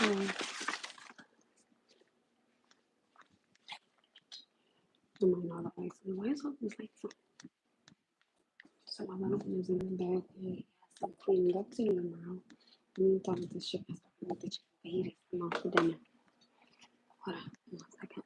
I'm on all the lights. Why is all these lights on? So my little one is in the bed. He has some cleaning up to do tomorrow. And thought of this shit. I started with the chicken fajitas. I'm off for dinner. Hold on, 1 second.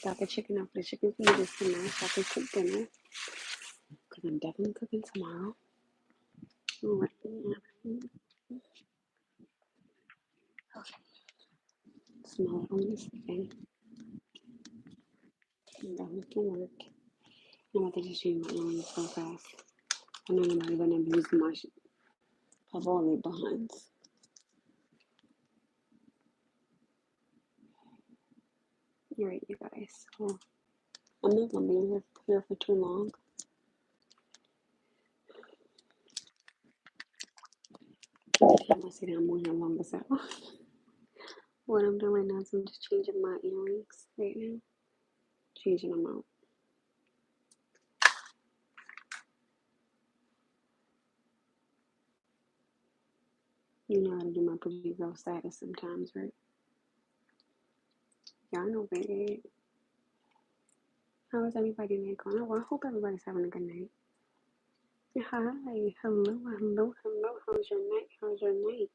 Got the chicken up for the chicken fajitas tonight, so I can cook dinner. Because I'm definitely cooking tomorrow. Right. Okay. Smell it on the second. I'm done with the work. I'm about to just change my earrings so fast. I know nobody's gonna abuse my Pavoli buns. Alright, you guys. So I'm not gonna be here for too long. I'm gonna say that I'm on here longer, so what I'm doing right now is I'm just changing my earrings right now. Changing them out. You know how to do my pretty girl status sometimes, right? Y'all know, baby. How is everybody night going? Well, I hope everybody's having a good night. Hi, hello. How's your night? How's your night?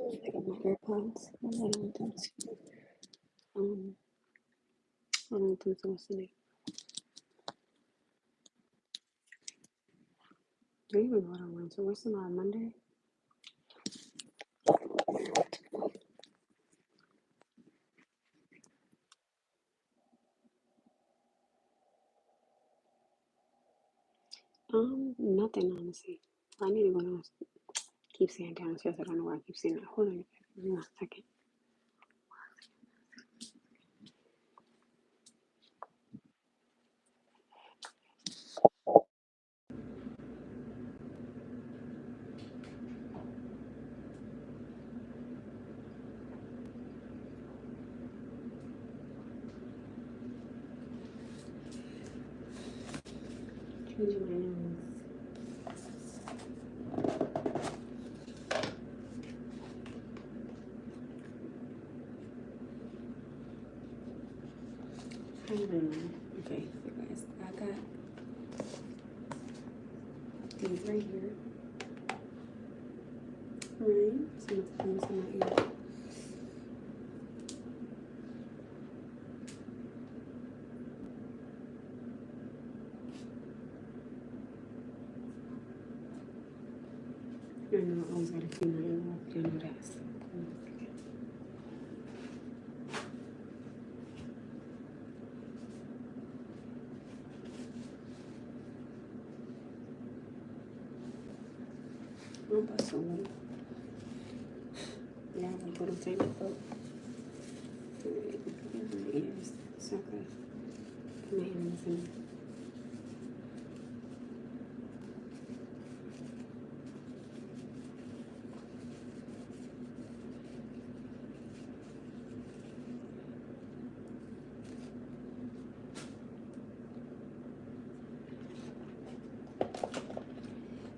I got my AirPods. I don't think so. Listening. Do you even know what I want? So what's tomorrow? Monday? Nothing honestly. I need to go down. Keep saying downstairs. I don't know why I keep saying that. Hold on 1 second. Changing my earrings. Okay, so guys, I got these right here. Right? So I'm going to put this in my ear. I know I always got to clean my ear off. You know that. So, I'll bust a little. Yeah, I'm going to put them tangled up. My ears. So I could put my earrings in.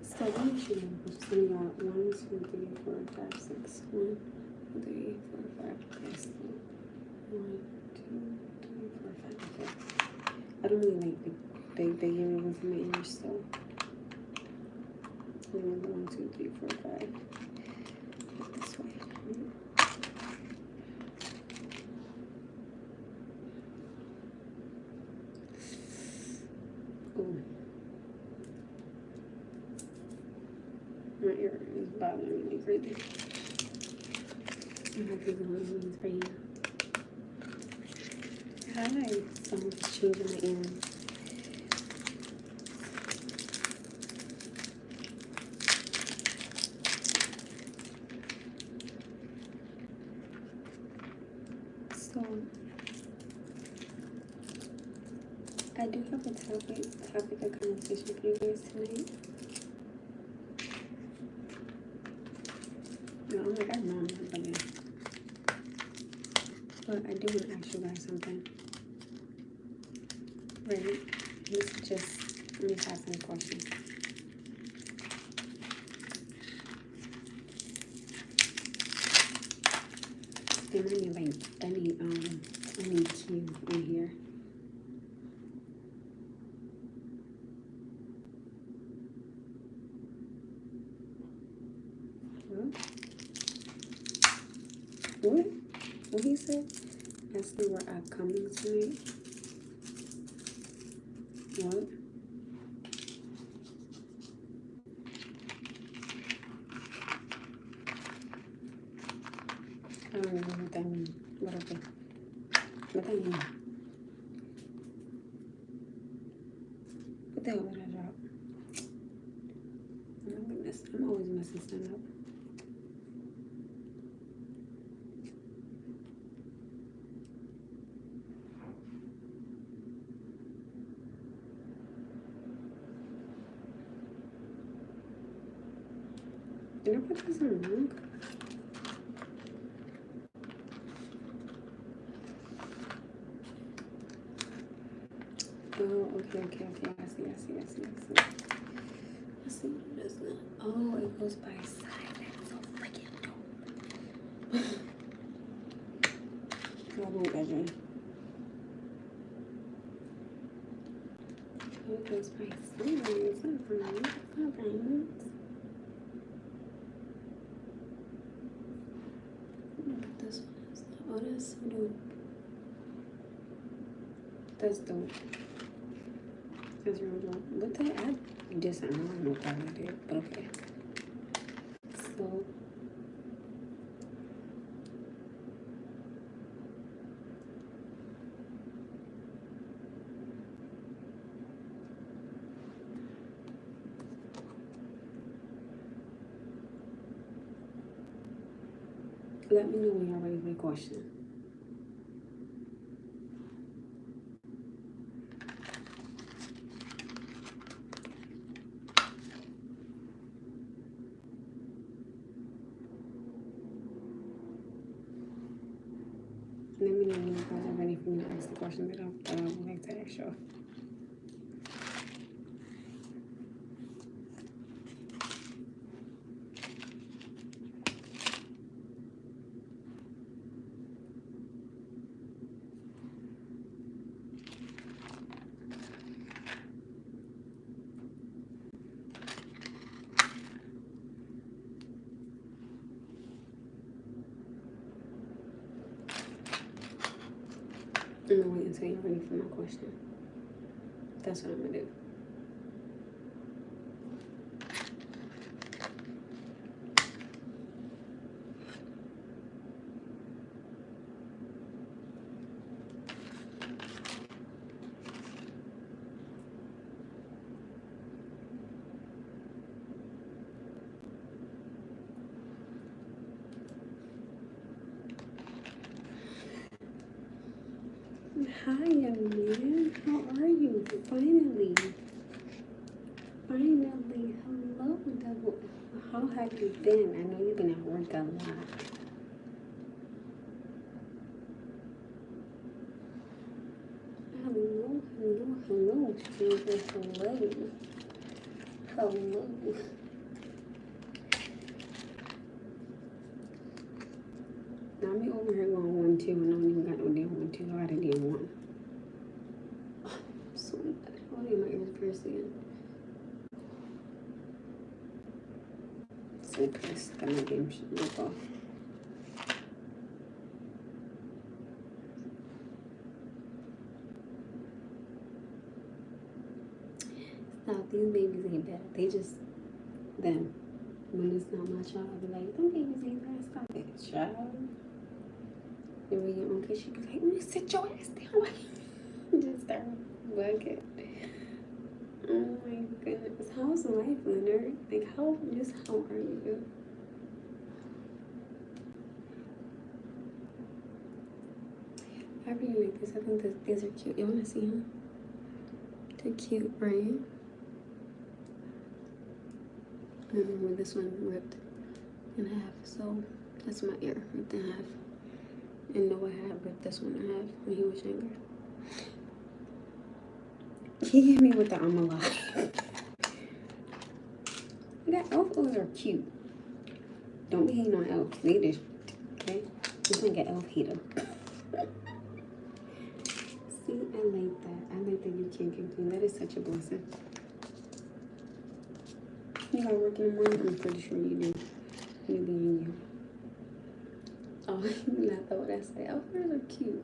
So we should we got 1, 2, 3, 4, 5, 6. 1, 2, 3, 4, 5. Okay, so 1, 2, 3, 4, 5. Okay. I don't really like the big earrings in my ears, so 1, 2, 3, 4, 5. This way. Ooh. My ear is bothering me crazy. I have these little ones right here. Hi. So I'm just changing my earrings. So I do have a topic of conversation for you guys tonight. No, I'm like, I know I'm not funny. But I do want to ask you guys something. Right? This is just, let me ask some questions. There might be like any cue in here. What? What he said? Ask me where I'm coming tonight. What? I don't know what that means. What okay? What that mean? What the hell did I drop? Oh my goodness, I'm always messing stuff up. Did I put this on wrong? Oh, okay. I see. Let's see what it is now. Oh, it goes by side. That's so freaking dope. I won't measure. Oh, it goes by side. Sometimes. This one is, oh, that's so dope. That's dope. That's real dope. What the app? Just I don't know how I did, but okay. So let me know when you're ready for the question. Let me know when you guys are ready for me to ask the question that I would like to ask y'all. I'm gonna wait until you're ready for my question. That's what I'm gonna do. Hi, young man. How are you? Finally. Hello, double. How have you been? I know you've been at work a lot. Hello, stranger. Hello. Now me over here going 1-2 and I don't even got no damn 1-2. I got a damn 1. So bad. Oh, yeah, my ears pierced again. So pissed that my game should look off. Stop, these babies ain't bad. They just, them. When it's not my child, I'll be like, them babies ain't bad. Stop it, child. And when your own kid, she be like, man, sit your ass down. Just start bugging. Oh my goodness. How's life, Leonard? Like, how are you? I really like this. I think that these are cute. You wanna see them? They're cute, right? I remember this one ripped in half, so that's my ear ripped in half. And Noah had ripped this one in half when he was younger. He hit me with the I'm alive. That elf O's are cute. Don't be hating on elves. They just, okay? Just like an elf hater. See, I like that. I like that you can't complain. That is such a blessing. You gotta work in the morning? I'm pretty sure you do. You be in you. Oh, you laughed at what I said. Elf ears are cute.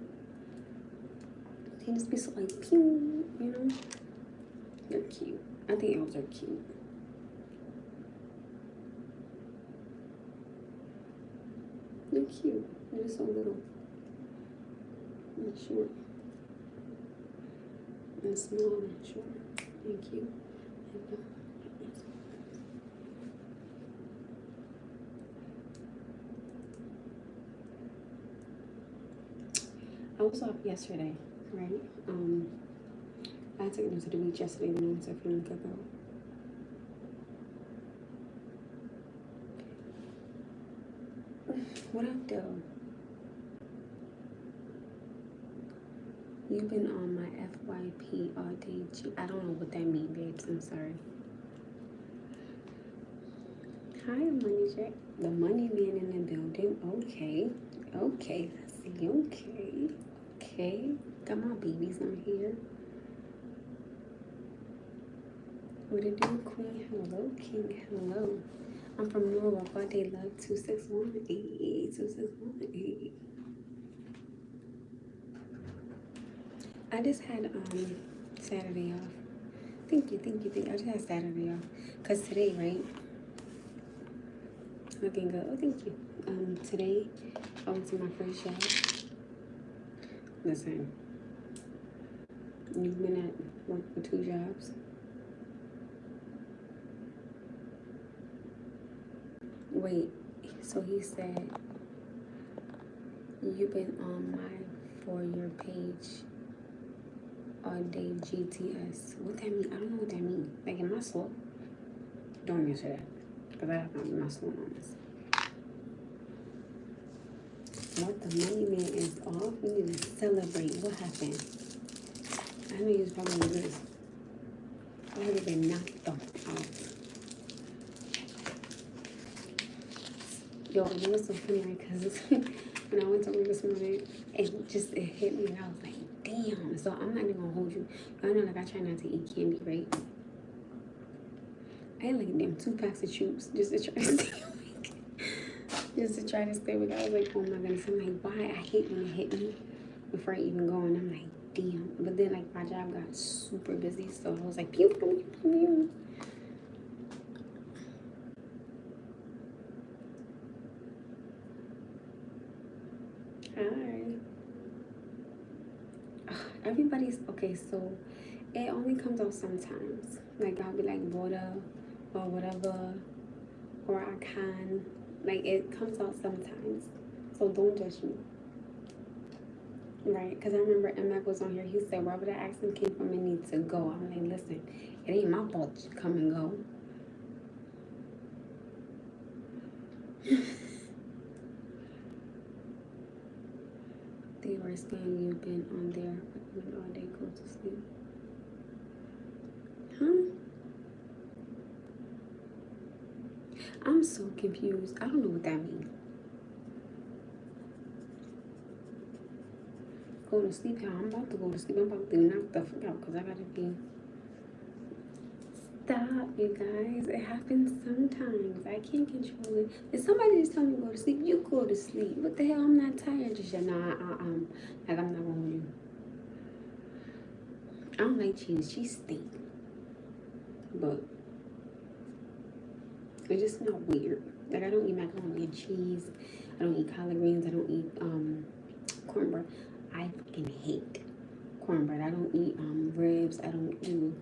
They just be so like, pew, you know? They're cute. I think elves are cute. They're cute. They're just so little and short and small and short and cute. I was off yesterday, right? I took them to the beach yesterday when I went to a feeling cookout. What up, though? You've been on my FYP all day. I don't know what that means, babes. I'm sorry. Hi, Money Jack. The money man in the building. Okay. Okay. Let's see. Okay. Okay. Got my babies on here. What it do, Queen? Hello, King. Hello. I'm from Norwalk. All day love. 261-88. 261-88. I just had Saturday off. Thank you. I just had Saturday off. Cause today, right? Looking good. Oh, thank you. Today I went to my first job. Listen, you've been at work for 2 jobs. Wait, so he said you've been on my For Your page all day GTS. What that mean? I don't know what that means. Like, am I slow? Don't answer that. Because I have my slow moments. What, the money man is off? We need to celebrate. What happened? I know you was probably this. I would have been knocked off. Yo, it was so funny, right? Because when I went to work this morning, it hit me, and I was like, damn. So I'm not even gonna hold you. I know, like, I try not to eat candy, right? I had like them 2 packs of chews just to try to stay awake. Just to try to stay awake. I was like, oh my goodness. I'm like, why? I hate when it hit me before I even go. And I'm like, damn. But then, like, my job got super busy, so I was like, pew, pew, pew, pew. Hi. Everybody's okay, so it only comes out sometimes. Like, I'll be like water or whatever, or I can. Like, it comes out sometimes. So don't judge me. Right? Because I remember Mac was on here. He said, wherever the accent came from, it needs to go. I'm like, listen, it ain't my fault to come and go. They were saying you've been on there all day, go to sleep. Huh? I'm so confused. I don't know what that means. Go to sleep, y'all. I'm about to go to sleep. I'm about to knock the fuck out because I gotta be. Stop, you guys. It happens sometimes. I can't control it. If somebody just tell me to go to sleep, you go to sleep. What the hell? I'm not tired just yet. Nah, like, I'm not gonna hold you. I don't like cheese. Cheese stink. But it just smells weird. Like, I don't eat macaroni and cheese. I don't eat collard greens. I don't eat cornbread. I fucking hate cornbread. I don't eat ribs. I don't do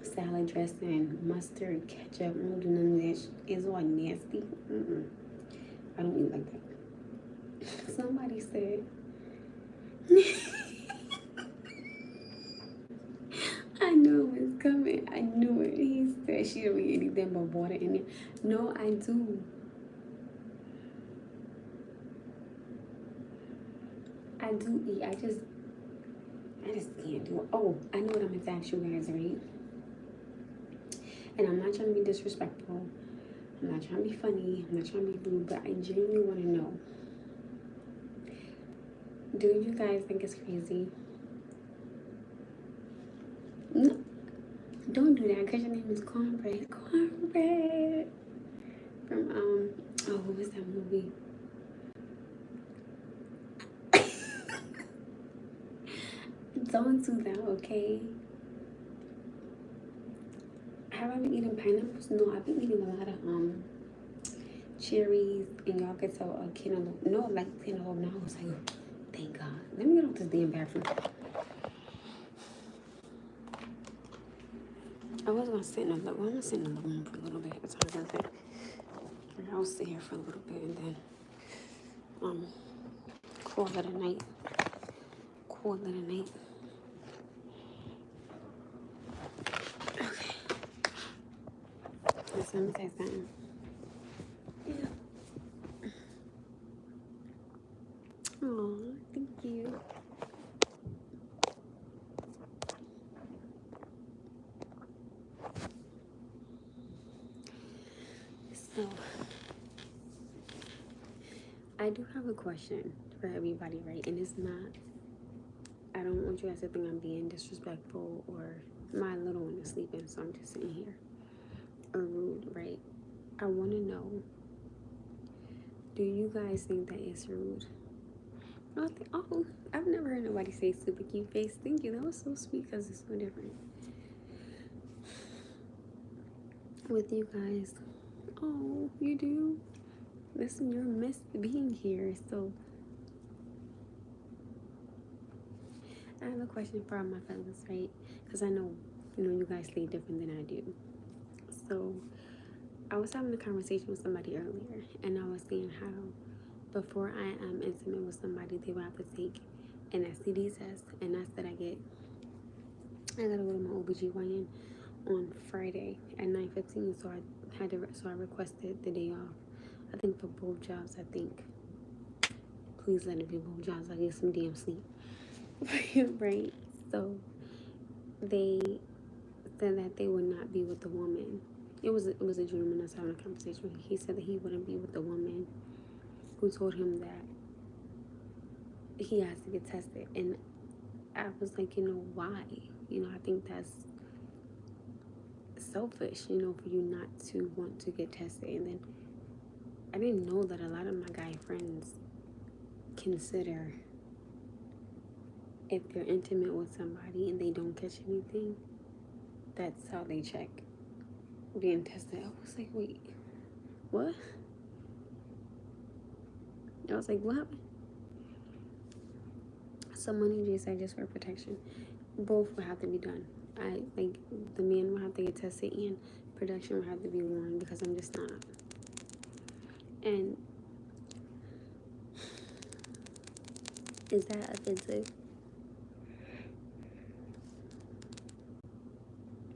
salad dressing, mustard, ketchup. I don't do none of that shit. It's all nasty. I don't eat like that. Somebody said it. I knew it. He said she don't eat anything but water in it. No, I do. I do eat. I just can't do it. Oh, I know what I'm gonna ask you guys, right? And I'm not trying to be disrespectful. I'm not trying to be funny. I'm not trying to be rude, but I genuinely want to know. Do you guys think it's crazy? No, don't do that because your name is Cornbread. Cornbread. From, oh, what was that movie? Don't do that, okay? Have I been eating pineapples? No, I've been eating a lot of, cherries, and y'all could tell a cantaloupe. No, like cantaloupe. Now I was like, oh, thank God. Let me get off this damn bathroom. I was gonna sit in the living room. I'm gonna sit in the living room for a little bit. That's what I was gonna say. I'll sit here for a little bit and then call it a night. Call it a night. Okay. Listen, let me say something. Yeah. Oh, thank you. So, I do have a question for everybody, right? And it's not, I don't want you guys to think I'm being disrespectful or my little one is sleeping, so I'm just sitting here. Or rude, right? I want to know, do you guys think that it's rude? Oh, I've never heard nobody say super cute face. Thank you. That was so sweet because it's so different. With you guys. Oh, you do? Listen, you're missed being here. So, I have a question for all my fellas, right? Because I know, you guys say different than I do. So, I was having a conversation with somebody earlier, and I was saying how before I am intimate with somebody, they will have to take an STD test, and I said I gotta go to my OBGYN on Friday at 9:15, so I requested the day off. I think for both jobs, please let it be both jobs. I get some damn sleep. Right? So they said that they would not be with the woman. It was a gentleman I was having a conversation with. He said that he wouldn't be with the woman who told him that he has to get tested. And I was like, why? I think that's selfish, for you not to want to get tested. And then I didn't know that a lot of my guy friends consider if they're intimate with somebody and they don't catch anything, that's how they check being tested. I was like, wait, what? I was like, what happened? So money just said just for protection. Both will have to be done. The man will have to get tested and protection will have to be worn because I'm just not. And is that offensive?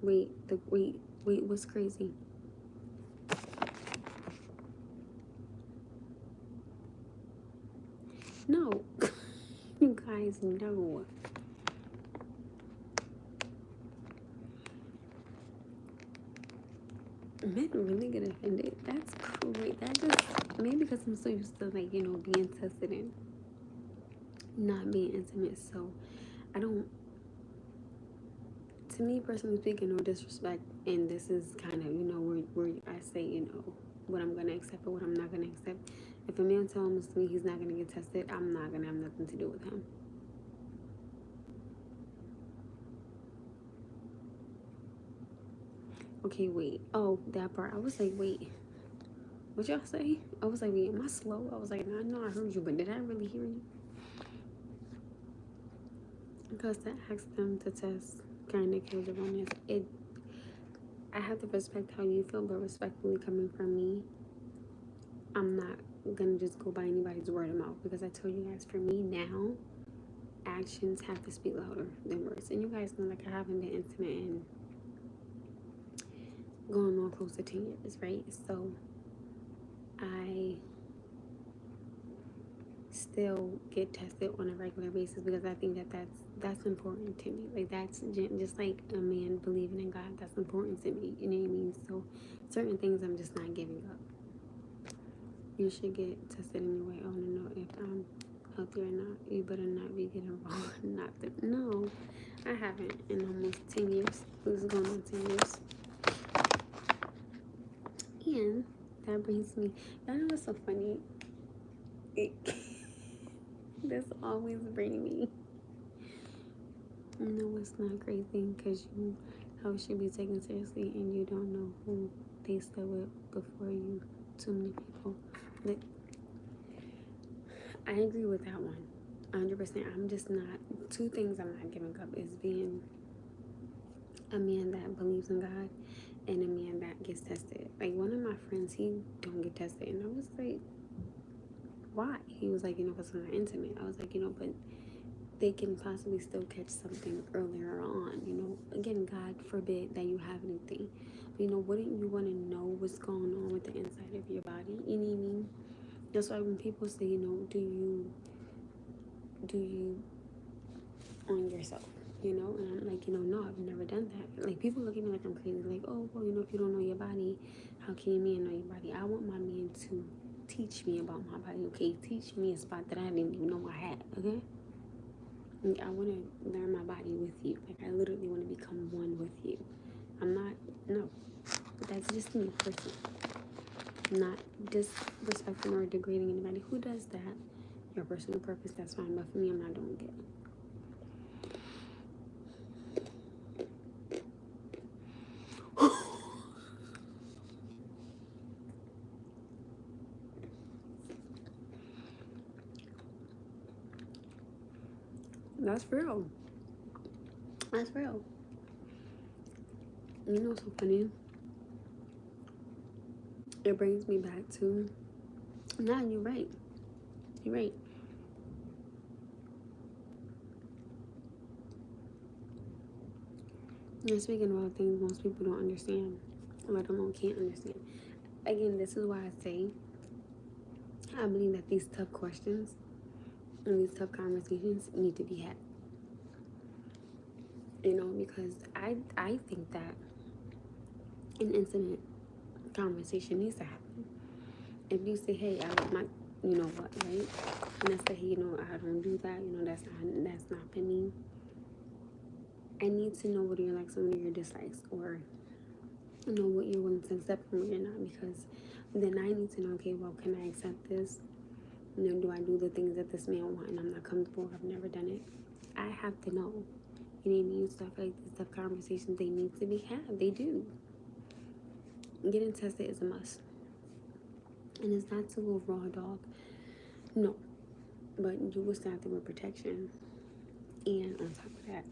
Wait, what's crazy? No. You guys know. Men really get offended. That's great. That just, maybe because I'm so used to being tested and not being intimate. So I don't, to me personally speaking, no disrespect, and this is kind of, where I say, what I'm going to accept or what I'm not going to accept. If a man tells me he's not going to get tested, I'm not going to have nothing to do with him. Okay, wait. Oh, that part. I was like, wait. What y'all say? I was like, wait, am I slow? I was like, no, I know I heard you, but did I really hear you? Because to ask them to test gynecologist, I have to respect how you feel, but respectfully coming from me, I'm not gonna just go by anybody's word of mouth, because I told you guys, for me now, actions have to speak louder than words. And you guys know, I haven't been intimate in going on close to 10 years, right? So I still get tested on a regular basis because I think that that's important to me. Like that's just like a man believing in God. That's important to me. You know what I mean? So certain things I'm just not giving up. You should get tested anyway. I want to know if I'm healthy or not. You better not be getting wrong. No, I haven't in almost 10 years. This is going on 10 years. And that brings me, y'all know what's so funny? This always brings me. No, it's not crazy because you how should be taken seriously and you don't know who they slept with before you. Too many people. Like, I agree with that one. 100%. I'm just not. Two things I'm not giving up is being a man that believes in God and a man that gets tested. Like one of my friends, he don't get tested, and I was like, why? He was like, because we're not intimate. I was like, but they can possibly still catch something earlier on. Again, God forbid that you have anything. But, wouldn't you want to know what's going on with the inside of your body? You know what I mean? That's why when people say, do you on yourself? And I'm like, no, I've never done that. Like, people look at me like I'm crazy. Like, oh, well, if you don't know your body, how can your man know your body? I want my man to teach me about my body, okay? Teach me a spot that I didn't even know I had, okay? Like, I want to learn my body with you. Like, I literally want to become one with you. No. That's just me, personally. I'm not disrespecting or degrading anybody who does that. Your personal purpose, that's fine. But for me, I'm not doing it. That's real. That's real. What's so funny? It brings me back to, nah, you're right. You're right. You're speaking about things most people don't understand, let alone can't understand. Again, this is why I say I believe that these tough questions and these tough conversations need to be had. Because I think that an intimate conversation needs to happen. If you say, hey, I like my, you know what, right? And I say, hey, I don't do that. That's not for me. I need to know what are your likes and what are your dislikes, or what you're willing to accept and what you're not, because then I need to know, okay, well, can I accept this? Do I do the things that this man wants and I'm not comfortable? I've never done it. I have to know. You know what I mean? Stuff like this, tough conversations, they need to be had. They do. Getting tested is a must. And it's not to go raw dog. No. But you will still have to wear protection. And on top of that,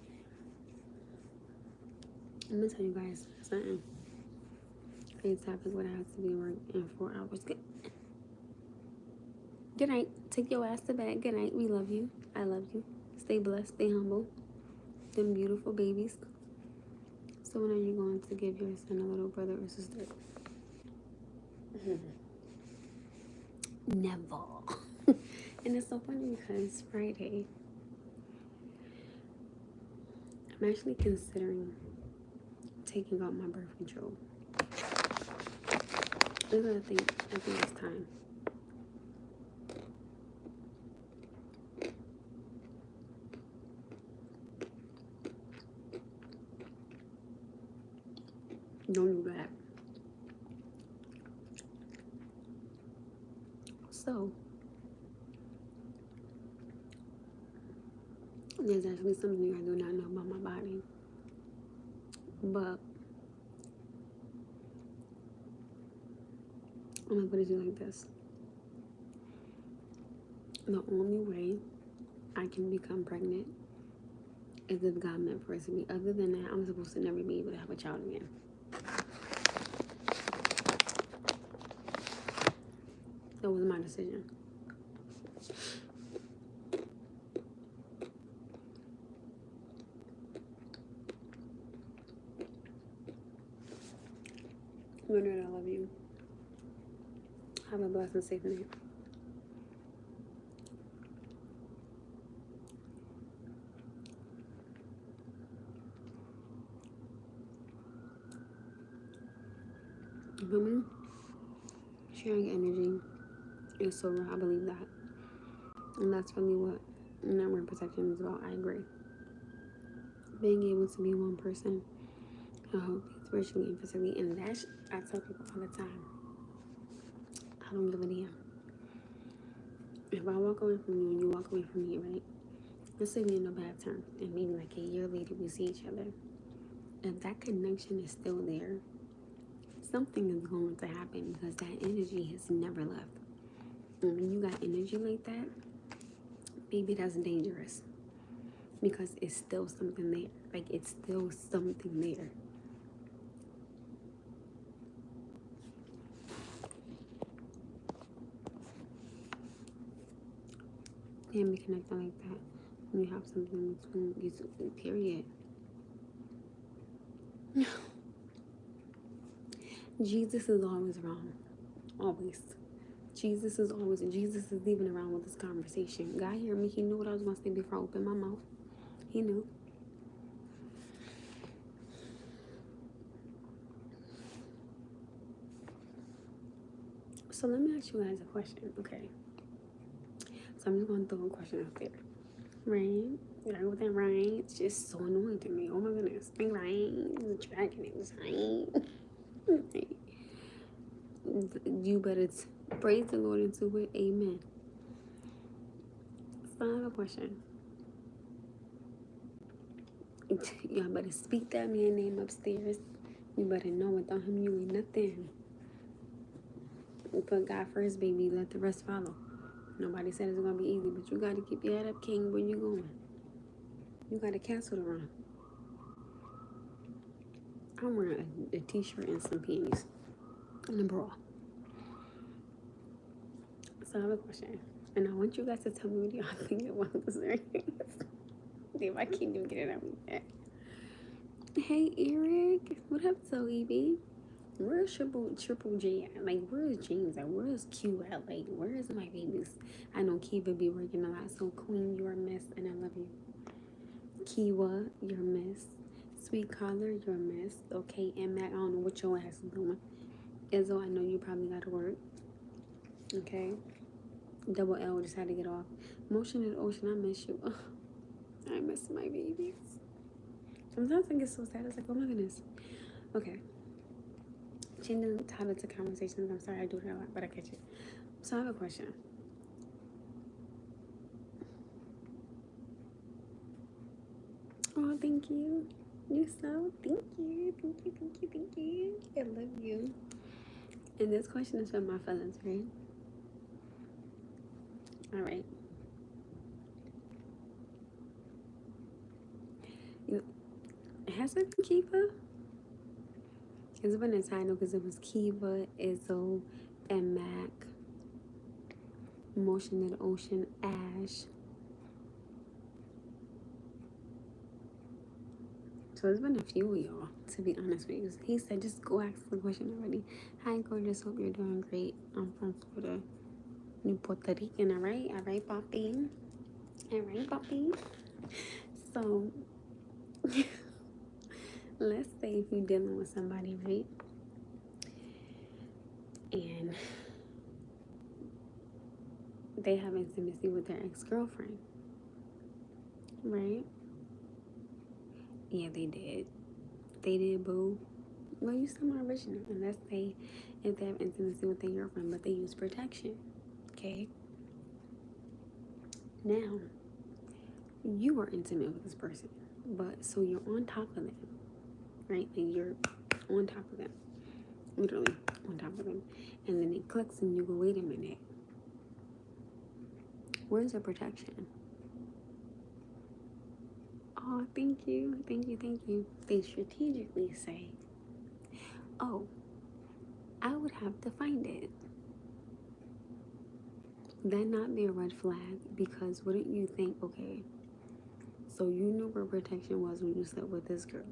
I'm going to tell you guys something. Today's topic would have to be work in 4 hours. Good night. Take your ass to bed. Good night. We love you. I love you. Stay blessed. Stay humble. Them beautiful babies. So when are you going to give your son a little brother or sister? Never. And it's so funny because Friday, I'm actually considering taking out my birth control. I think it's time. Don't do that. So, there's actually something I do not know about my body. But I'm going to put it to you like this. The only way I can become pregnant is if God meant for us to be. Other than that, I'm supposed to never be able to have a child again. That was my decision. Remember that I love you. Have a blessed and safe night. Women sharing energy is so real. I believe that. And that's really what network protection is about. I agree. Being able to be one person I hope spiritually and physically. And that's, I tell people all the time, I don't give a damn. If I walk away from you and you walk away from me, right? Let's say we in a bad term, and maybe like a year later we see each other. If that connection is still there, something is going to happen because that energy has never left. And when you got energy like that, maybe that's dangerous because it's still something there. Like, it's still something there. Can't be connected like that when you have something between you two, period. Jesus is always wrong. Always. Jesus is even around with this conversation. God hear me. He knew what I was going to say before I opened my mouth. He knew. So let me ask you guys a question, okay? So I'm just going to throw a question out there. Rain, you know what that rain? It's just so annoying to me. Oh my goodness. Rain, the dragon is rain. You better praise the Lord into it. Amen. So I have a question. Y'all better speak that man's name upstairs. You better know without him you ain't nothing. Put God first, baby. Let the rest follow. Nobody said it's gonna be easy, but you gotta keep your head up, King. Where you going? You gotta cancel the run. I'm wearing a t-shirt and some panties and a bra. So I have a question, and I want you guys to tell me what y'all think about this ring. Damn, I can't even get it out yet. Hey, Eric. What up, Zoe B? Where's triple J at? Like, where's James at? Where's Q at? Like, where's my babies? I know Kiva be working a lot, so Queen, you're a miss, and I love you. Kiwa, you're a miss. Sweet Collar, you're a miss. Okay, and Mac, I don't know what your ass is doing. Izzo, I know you probably got to work. Okay. Double L just had to get off. Motion in the ocean, I miss you. Ugh, I miss my babies. Sometimes I get so sad. It's like, oh my goodness. Okay. Changing the title to conversations. I'm sorry I do that a lot, but I catch it. So I have a question. Oh, thank you. You so. Thank you. Thank you. Thank you. Thank you. I love you. And this question is from my feelings, right? All right. Has it been Kiva? It's been a title because it was Kiva, Izzo, and Mac. Motion in the Ocean, Ash. So it's been a few of y'all, to be honest with you. He said, just go ask the question already. Hi, gorgeous. Hope you're doing great. I'm from Florida, New Puerto Rican. All right, Poppy. All right, Poppy. So, let's say if you're dealing with somebody, right? And they have intimacy with their ex-girlfriend, right? Yeah, they did. They did, boo. Well, you still my original. And let's say if they have intimacy with their girlfriend, but they use protection, okay? Now, you are intimate with this person, but so you're on top of them, right? Like, you're on top of them, literally on top of them. And then it clicks and you go, wait a minute. Where's the protection? Oh, thank you. Thank you. Thank you. They strategically say, oh, I would have to find it. That not be a red flag, because wouldn't you think, okay, so you knew where protection was when you slept with this girl.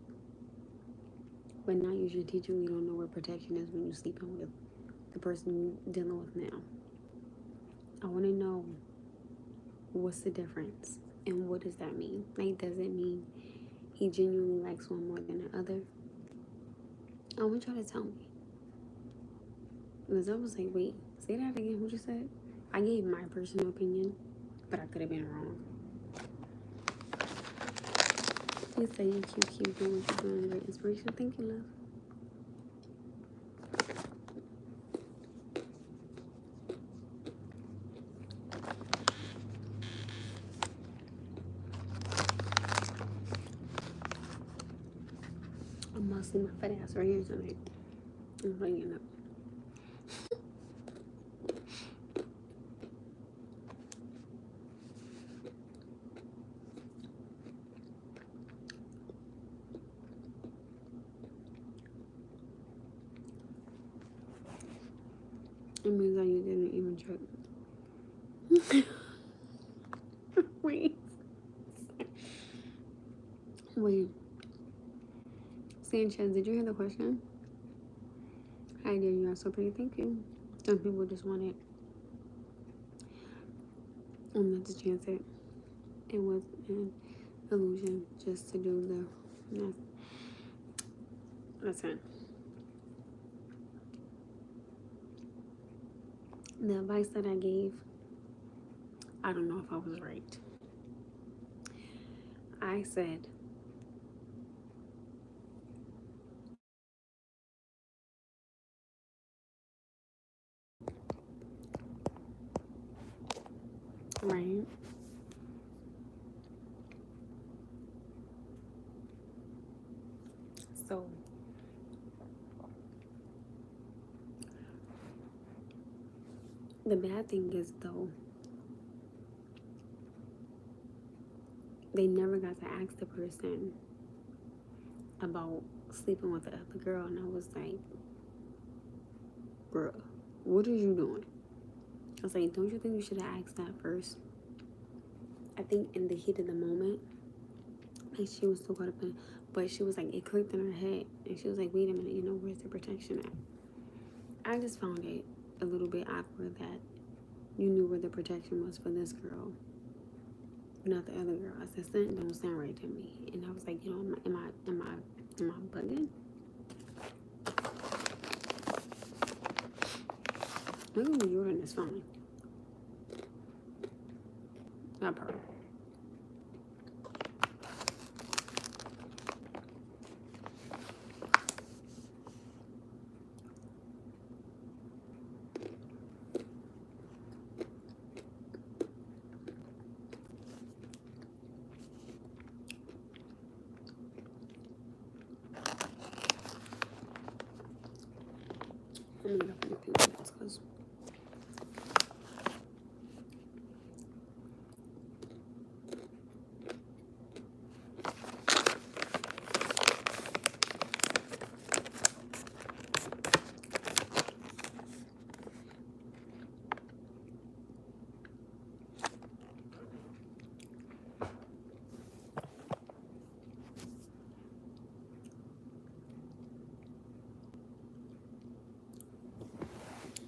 but now you should teach you don't know what protection is when you're sleeping with the person you're dealing with now. I want to know what's the difference and what does that mean? Like, does it mean he genuinely likes one more than the other? I want y'all to tell me. Because I was like, wait, say that again. What you said? I gave my personal opinion, but I could have been wrong. You say you keep doing what you're doing. Great inspiration. Thank you, love. I'm mostly my fat ass right here tonight. I'm hanging up. It means that you didn't even check. Wait. Wait. Sanchez, did you hear the question? Hi, dear, you are so pretty. Thank you. Some people just want it. Not to chance it. It was an illusion just to do the. Listen. The advice that I gave, I don't know if I was right. I said, right? So, the bad thing is, though, they never got to ask the person about sleeping with the other girl. And I was like, bruh, what are you doing? I was like, don't you think you should have asked that first? I think in the heat of the moment, like she was so caught up in, but she was like, it clicked in her head. And she was like, wait a minute, where's the protection at? I just found it a little bit awkward that you knew where the protection was for this girl, not the other girl. I said, something don't sound right to me. And I was like, am I bugging? Maybe Jordan is fine. Not her. I'm gonna go for the people because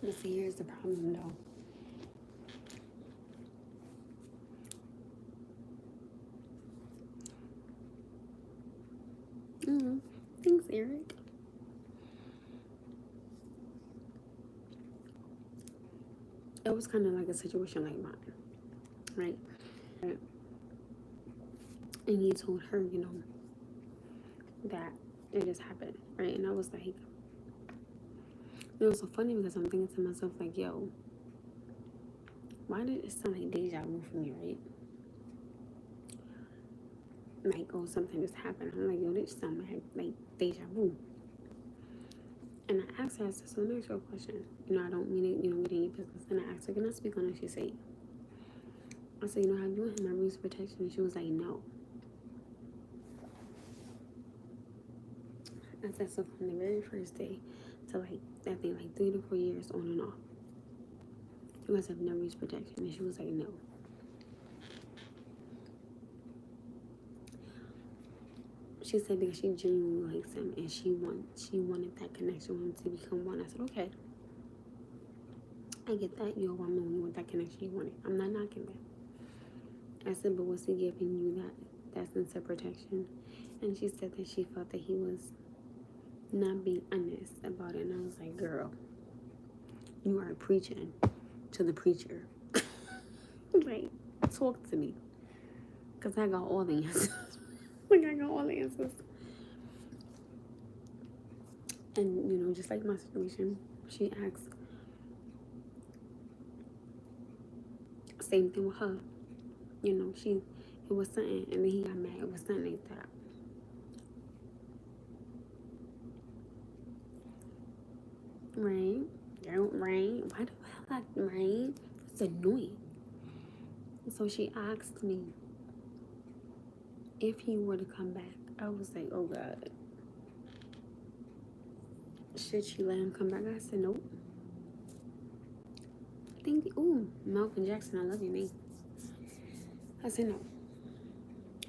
but see, here's the problem though. Thanks, Eric. It was kind of like a situation like mine, right? And he told her, that it just happened, right? And I was like, it was so funny because I'm thinking to myself, like, yo, why did it sound like deja vu for me, right? Like, oh, something just happened. I'm like, yo, this sound like deja vu. And I asked her, I said, so let me ask you a question. I don't mean it, get any business. And I asked her, can I speak on it? She said, I said, have you and him ever used protection? And she was like, no. I said, so from the very first day to I think 3 to 4 years on and off, you guys have never used protection? And she was like, no. she said because she genuinely likes him and she wanted that connection with him to become one. I said, okay, I get that. You're a woman when you want that connection you want it. I'm not knocking that. I said, but what's he giving you that sense of protection? And she said that she felt that he was not being honest about it. And I was like, girl, you are preaching to the preacher. Like, talk to me. Because I got all the answers. Like, I got all the answers. And, you know, just like my situation, she asked, same thing with her. You know, it was something, and then he got mad. It was something like that. Right? Right? Why the hell right? It's annoying. So she asked me if he were to come back. I was like, oh God. Should she let him come back? I said, nope. Thank you. Ooh, Malcolm Jackson, I love you, mate. I said, no.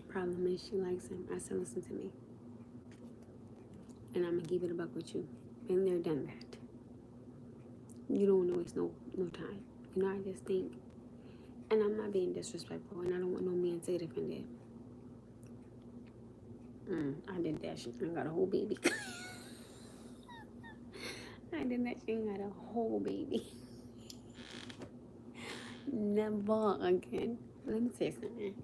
Problem is, she likes him. I said, listen to me. And I'm going to keep it a buck with you. Been there, done that. You don't want to waste no time. You know, I just think, and I'm not being disrespectful, and I don't want no man to get offended. I did that shit and got a whole baby. I did that shit and got a whole baby. Never again. Let me say something.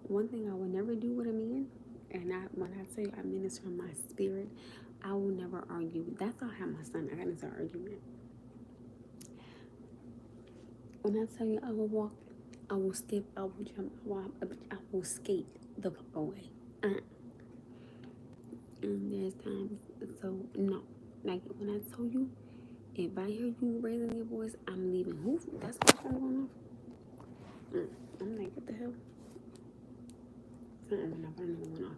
One thing I will never do with a man, and when I say I mean this from my spirit, I will never argue. That's how I have my son. I got into an argument. When I tell you I will walk, I will skip, I will jump, I will skate the fuck away. And there's times, so no. Like when I told you, if I hear you raising your voice, I'm leaving. Who? That's my phone going off. I'm like, what the hell? Something went off. I don't know what went off.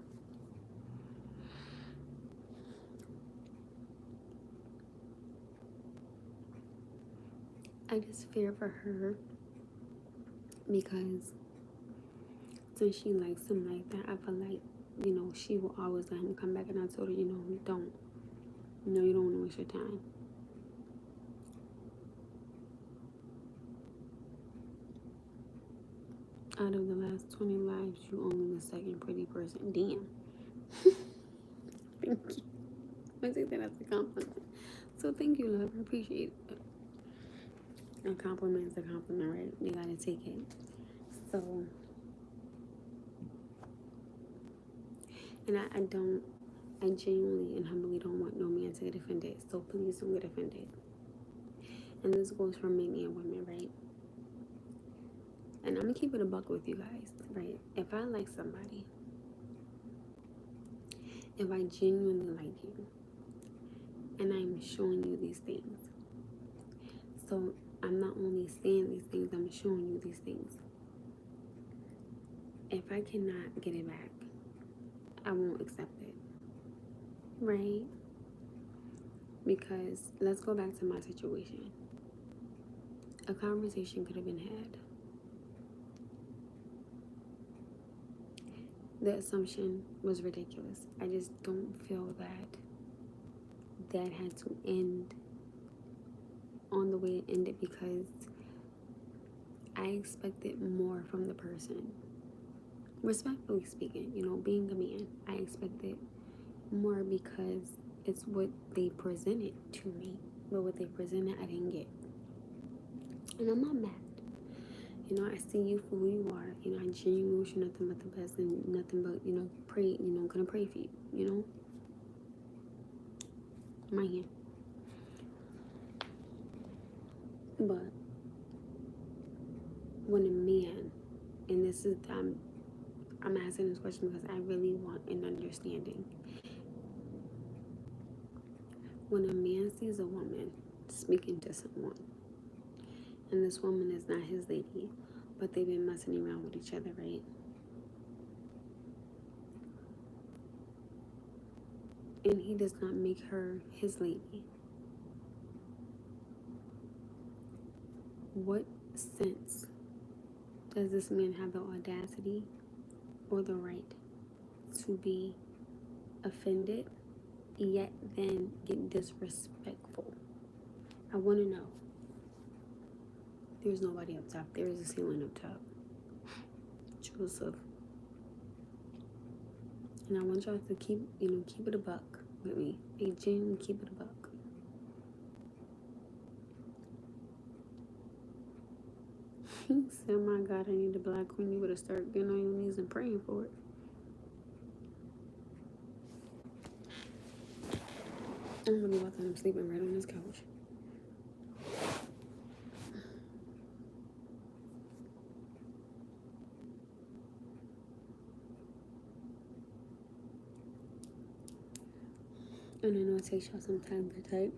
I just fear for her because since she likes him like that, I feel like, you know, she will always let him come back. And I told her, you know, don't. You know, you don't want to waste your time. Out of the last 20 lives, you only the second pretty person. Damn. Thank you. I take that as a compliment. So thank you, love. I appreciate it. A compliment is a compliment, right? You gotta take it. So, and I genuinely and humbly don't want no man to get offended. So please don't get offended. And this goes for men and women, right? And I'm gonna keep it a buck with you guys, right? If I like somebody, if I genuinely like you, and I'm showing you these things, so I'm not only saying these things, I'm showing you these things. If I cannot get it back, I won't accept it, right? Because let's go back to my situation. A conversation could have been had. The assumption was ridiculous. I just don't feel that had to end on the way it ended because I expected more from the person. Respectfully speaking, you know, being a man, I expected more because it's what they presented to me. But what they presented, I didn't get. And I'm not mad. You know, I see you for who you are. You know, I genuinely wish you nothing but the best and nothing but, you know, pray, you know, gonna pray for you, you know? My hand. But when a man, and this is, I'm asking this question because I really want an understanding. When a man sees a woman speaking to someone, and this woman is not his lady, but they've been messing around with each other, right? And he does not make her his lady. What sense does this man have the audacity or the right to be offended, yet then get disrespectful? I want to know. There's nobody up top. There is a ceiling up top. Joseph. And I want y'all to keep it a buck with me. Hey, genuinely keep it a buck. He said, my God, I need a black queen. You better start getting on your knees and praying for it. I'm really about to end up sleeping right on this couch. And I know it takes y'all some time to type.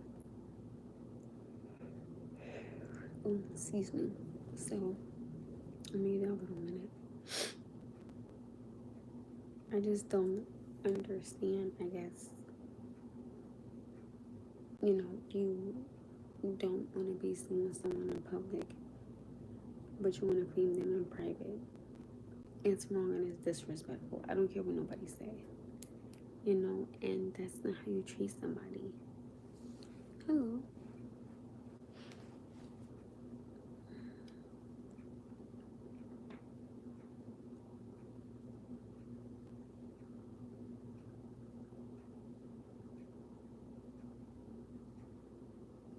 Oh, excuse me. So, I'm gonna give y'all a little minute. I just don't understand, I guess. You don't want to be seen with someone in public, but you want to claim them in private. It's wrong and it's disrespectful. I don't care what nobody say. And that's not how you treat somebody. Hello.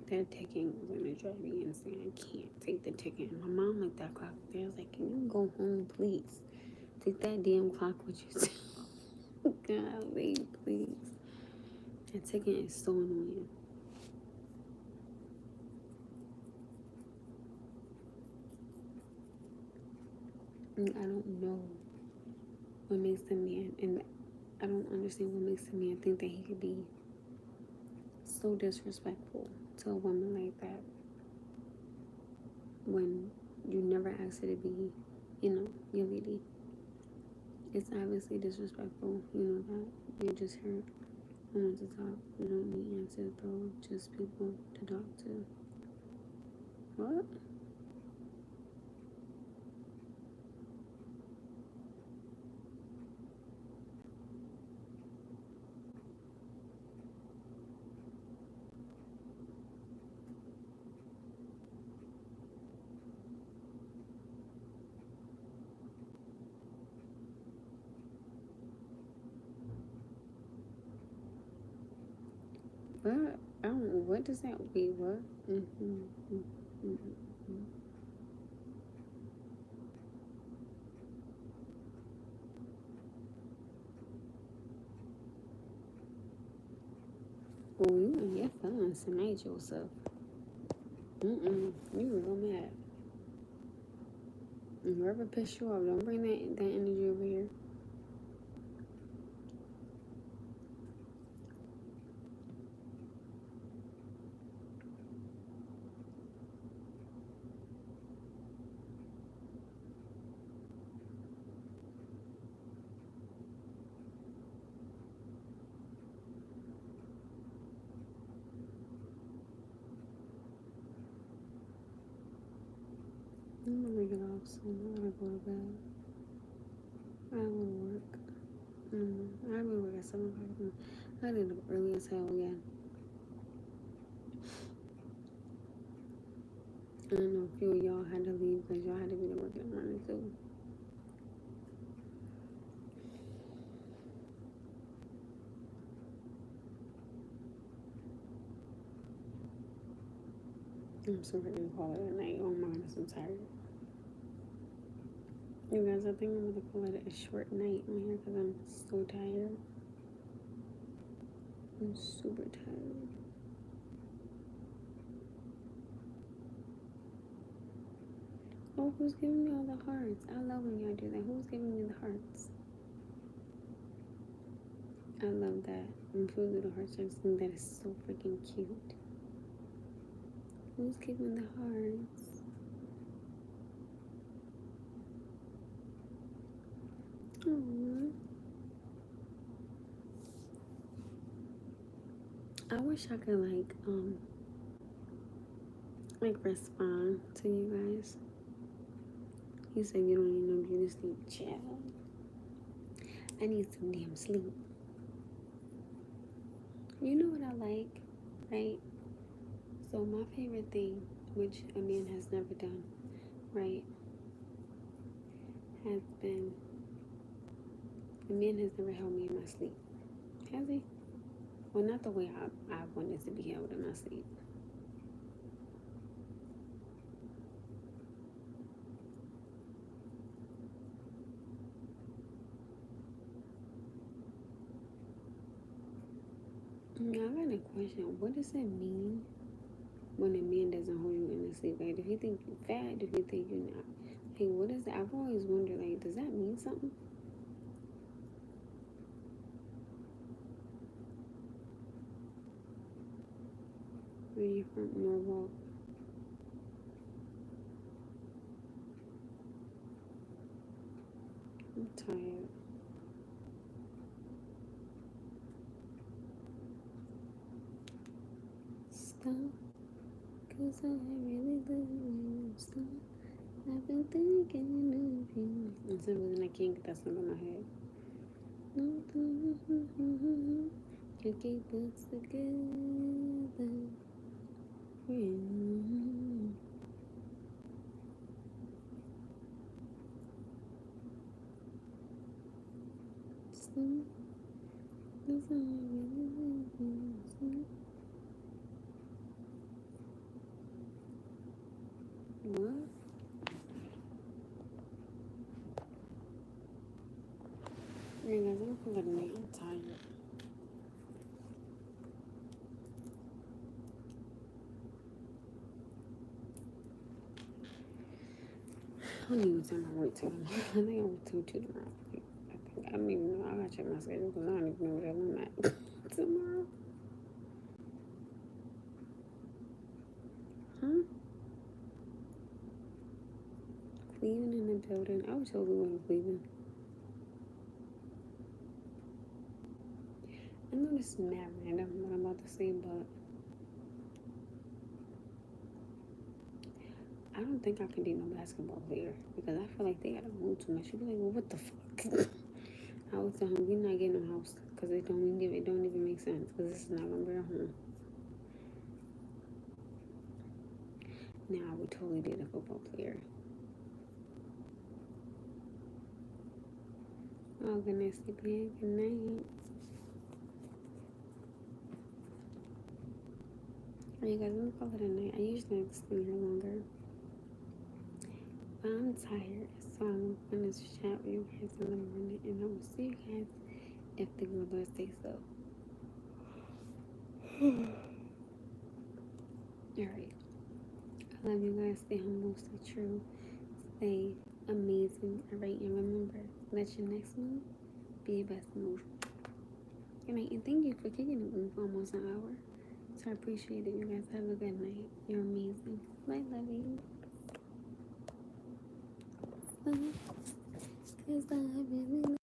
That ticking is gonna drive me insane. I can't take the ticking. My mom like that clock there. I was like, can you go home, please? Take that damn clock with you. Golly, please. That ticking is so annoying. I don't know what makes a man, and I don't understand what makes a man think that he could be so disrespectful to a woman like that when you never asked her to be, your lady. It's obviously disrespectful, that. You're just hurt. I want to talk. You don't need answers, bro. Just people to talk to. What? What? I don't know. What does that mean? What? Oh, you and your feelings tonight, Joseph. You real mad. Whoever pissed you off, don't bring that energy over here. I'm gonna get off soon. I gotta go to bed. I gotta go to work. I gotta work at 7 o'clock. I gotta get up early as hell again. I know a few of y'all had to leave because y'all had to be to work in the morning too. I'm so ready to call it a night. Oh my goodness, I'm tired. You guys, I think I'm gonna call it a short night on here because I'm so tired. I'm super tired. Oh, who's giving me all the hearts? I love when y'all do that. Who's giving me the hearts? I love that. I'm feeling the hearts. I just think that is so freaking cute. Who's giving the hearts? Aww. I wish I could respond to you guys. He said you don't need no beauty sleep, child. I need some damn sleep. You know what I like, right? So my favorite thing, which a man has never done, right, has been, a man has never held me in my sleep. Has he? Well, not the way I wanted to be held in my sleep. Now, I got a question. What does it mean when a man doesn't hold you in the sleep? Like, if you think you're fat, if you think you're not. Like, what is that? I've always wondered, like, does that mean something? Where you from? Norwalk. I'm tired. Stop, 'cause I really love you. Stop, I've been thinking of you. And some reason I can't get that song in my head. You keep us together. Stop, 'cause I really love you. Stop. What? Hey guys, I'm feeling late. I'm tired. I don't even time I work till. I think I work till 2 tomorrow. I don't even know. I gotta check my schedule because I don't even know where I'm at tomorrow. Huh? Cleveland in the building. I was totally going to Cleveland. I know this is mad random what I'm about to say, but I don't think I can be no basketball player because I feel like they gotta move too much. You be like, well, what the fuck? I was telling him, we're not getting no house because it don't even make sense because this is not gonna be our home. Now I would totally be a football player. Oh goodness, sleepy. Good night. Alright, you guys, let me call it a night. I usually like to stay here longer. But I'm tired, so I'm gonna chat with you guys in the morning, and I will see you guys if the good Lord stays so. Alright. I love you guys. Stay humble, stay true, stay amazing. Alright, and remember, let your next move be your best move. Good night, and thank you for kicking it with me for almost an hour. So I appreciate it. You guys have a good night. You're amazing. I love you. Cause I really love